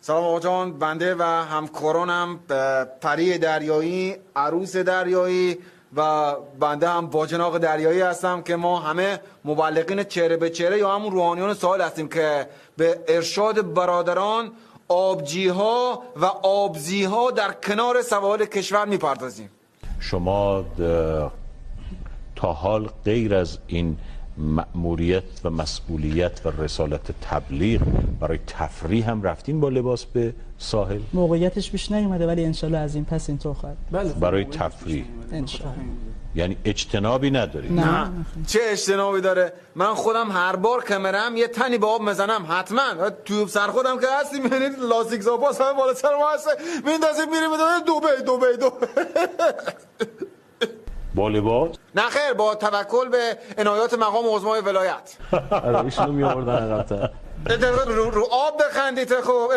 سلام آقا جان، بنده و همکارانم پری دریایی، عروس دریایی و بنده هم باجناق دریایی هستم که ما همه مبلغین چهره به چهره یا همون روحانیون ساحل هستیم که به ارشاد برادران آبجیها و آبزیها در کنار سواحل کشور میپردازیم. شما تا حال غیر از این مأموریت و مسئولیت و رسالت تبلیغ برای تفریح هم رفتین با لباس به ساحل؟ موقعیتش پیش نیومده ولی انشالله از این پس اینطور خواهد. برای تفریح انشالله. یعنی اجتنابی نداری؟ نه. چه اجتنابی داره؟ من خودم هر بار کمرم یه تنی به آب میزنم حتما. تو سر خودم که هستیم، یعنی لاستیک زاپاس همه بالا سر ما هسته، میندازیم میریم دبی. با لباس؟ نه خیر، با توکل به عنایات مقام عظمای ولایت. ایشونو میآوردن عقب‌تر. رو آب بخندید. خب